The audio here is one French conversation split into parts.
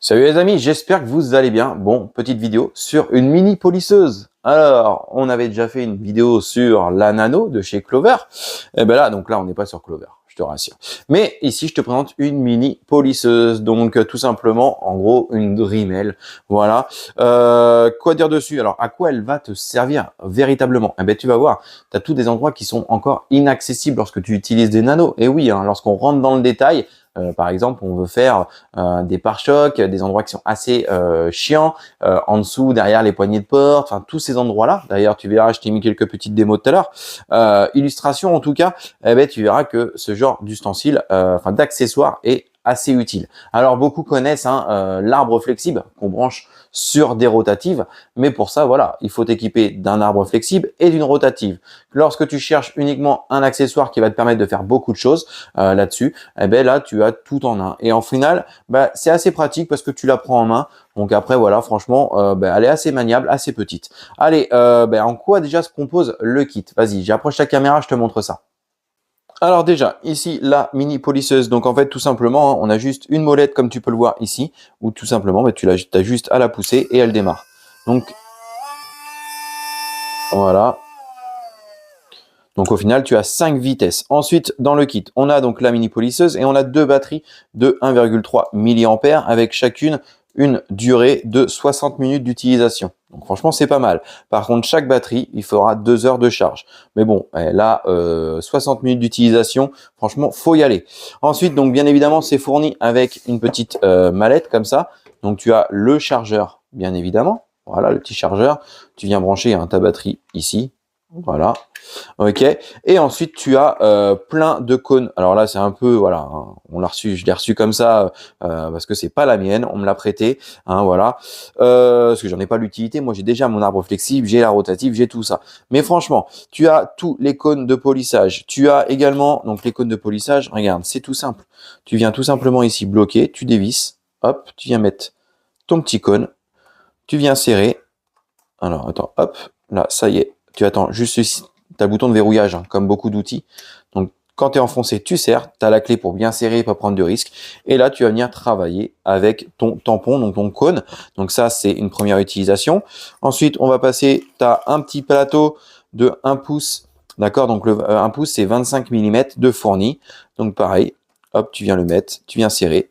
Salut les amis, j'espère que vous allez bien. Bon, petite vidéo sur une mini polisseuse. Alors, on avait déjà fait une vidéo sur la Nano de chez Clover. Et ben là, on n'est pas sur Clover, je te rassure. Mais ici, je te présente une mini polisseuse. Donc, tout simplement, en gros, une Dremel. Voilà. Quoi dire dessus? Alors, à quoi elle va te servir véritablement? Eh ben, tu vas voir, tu as tous des endroits qui sont encore inaccessibles lorsque tu utilises des nanos. Et oui, hein, lorsqu'on rentre dans le détail, par exemple, on veut faire des pare-chocs, des endroits qui sont assez chiants, en dessous, derrière les poignées de porte, enfin tous ces endroits-là. D'ailleurs, tu verras, je t'ai mis quelques petites démos tout à l'heure. Illustration, en tout cas, eh ben, tu verras que ce genre d'ustensile, enfin d'accessoire est assez utile. Alors beaucoup connaissent l'arbre flexible qu'on branche sur des rotatives, mais pour ça, voilà, il faut t'équiper d'un arbre flexible et d'une rotative. Lorsque tu cherches uniquement un accessoire qui va te permettre de faire beaucoup de choses là-dessus, eh ben là, tu as tout en un. Et en final, c'est assez pratique parce que tu la prends en main. Donc après, voilà, franchement, elle est assez maniable, assez petite. Allez, en quoi déjà se compose le kit? Vas-y, j'approche la caméra, je te montre ça. Alors déjà, ici, la mini polisseuse. Donc en fait, tout simplement, on a juste une molette comme tu peux le voir ici, ou tout simplement, tu as juste à la pousser et elle démarre. Donc voilà. Donc au final, tu as 5 vitesses. Ensuite, dans le kit, on a donc la mini polisseuse et on a deux batteries de 1,3 mAh avec chacune une durée de 60 minutes d'utilisation. Donc franchement, c'est pas mal. Par contre, chaque batterie, il fera 2 heures de charge. Mais bon, là, 60 minutes d'utilisation, franchement, faut y aller. Ensuite, donc bien évidemment, c'est fourni avec une petite mallette comme ça. Donc tu as le chargeur, bien évidemment. Voilà, le petit chargeur. Tu viens brancher ta batterie ici. Voilà. Ok. Et ensuite, tu as plein de cônes. Alors là, c'est un peu, voilà, hein, on l'a reçu, je l'ai reçu comme ça parce que c'est pas la mienne, on me l'a prêté, voilà. Parce que j'en ai pas l'utilité. Moi, j'ai déjà mon arbre flexible, j'ai la rotative, j'ai tout ça. Mais franchement, tu as tous les cônes de polissage. Tu as également donc les cônes de polissage. Regarde, c'est tout simple. Tu viens tout simplement ici bloquer, tu dévisses, hop, tu viens mettre ton petit cône, tu viens serrer. Alors attends, hop, là, ça y est. Tu attends juste ici. Tu as le bouton de verrouillage, comme beaucoup d'outils. Donc, quand tu es enfoncé, tu serres. Tu as la clé pour bien serrer et pas prendre de risques. Et là, tu vas venir travailler avec ton tampon, donc ton cône. Donc ça, c'est une première utilisation. Ensuite, on va passer, tu as un petit plateau de 1 pouce. D'accord, donc 1 pouce, c'est 25 mm de fourni. Donc pareil, hop, tu viens le mettre, tu viens serrer.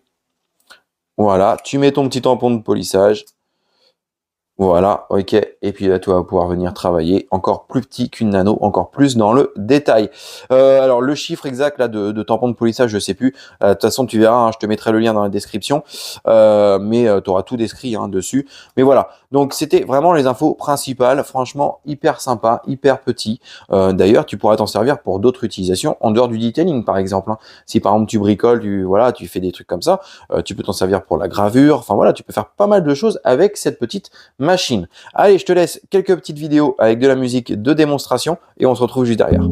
Voilà, tu mets ton petit tampon de polissage. Voilà, ok. Et puis là, tu vas pouvoir venir travailler encore plus petit qu'une nano, encore plus dans le détail. Alors, le chiffre exact là de tampon de polissage, je sais plus. De toute façon, tu verras, je te mettrai le lien dans la description. Mais tu auras tout décrit dessus. Mais voilà, donc c'était vraiment les infos principales. Franchement, hyper sympa, hyper petit. D'ailleurs, tu pourras t'en servir pour d'autres utilisations en dehors du detailing, par exemple. Si par exemple, tu bricoles, tu fais des trucs comme ça, tu peux t'en servir pour la gravure. Enfin voilà, tu peux faire pas mal de choses avec cette petite machine. Allez, je te laisse quelques petites vidéos avec de la musique de démonstration et on se retrouve juste derrière.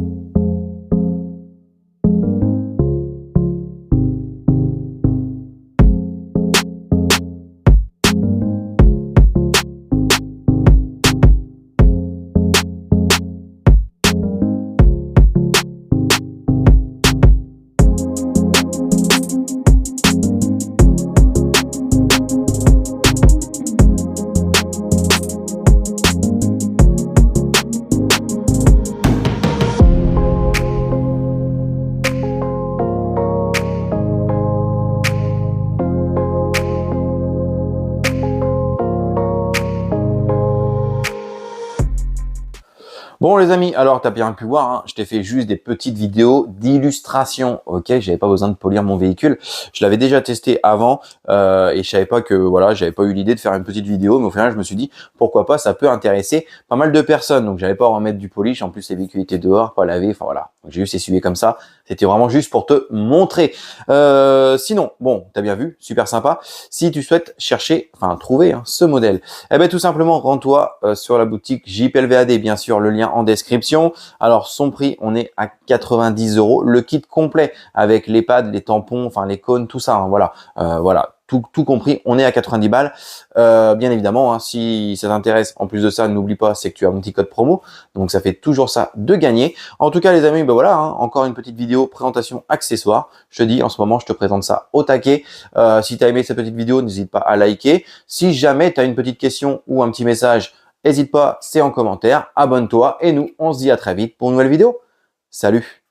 Bon les amis, alors tu as bien pu voir, je t'ai fait juste des petites vidéos d'illustration, ok, j'avais pas besoin de polir mon véhicule, je l'avais déjà testé avant et je savais pas que voilà, j'avais pas eu l'idée de faire une petite vidéo, mais au final je me suis dit pourquoi pas, ça peut intéresser pas mal de personnes, donc j'avais pas à remettre du polish, en plus les véhicules étaient dehors, pas lavés, enfin voilà, j'ai juste essuyé comme ça, c'était vraiment juste pour te montrer. Sinon, bon, t'as bien vu, super sympa, si tu souhaites chercher, trouver ce modèle, eh ben tout simplement rends-toi sur la boutique JPLVAD, bien sûr, le lien en description. Alors son prix, on est à 90 €. Le kit complet avec les pads, les tampons, les cônes, tout ça. Voilà, voilà. tout compris, on est à 90 balles. Bien évidemment, hein, si ça t'intéresse, en plus de ça, n'oublie pas, c'est que tu as mon petit code promo. Donc, ça fait toujours ça de gagner. En tout cas, les amis, ben voilà, hein, encore une petite vidéo présentation accessoire. Je te dis, en ce moment, je te présente ça au taquet. Si tu as aimé cette petite vidéo, n'hésite pas à liker. Si jamais tu as une petite question ou un petit message, n'hésite pas, c'est en commentaire. Abonne-toi et nous, on se dit à très vite pour une nouvelle vidéo. Salut!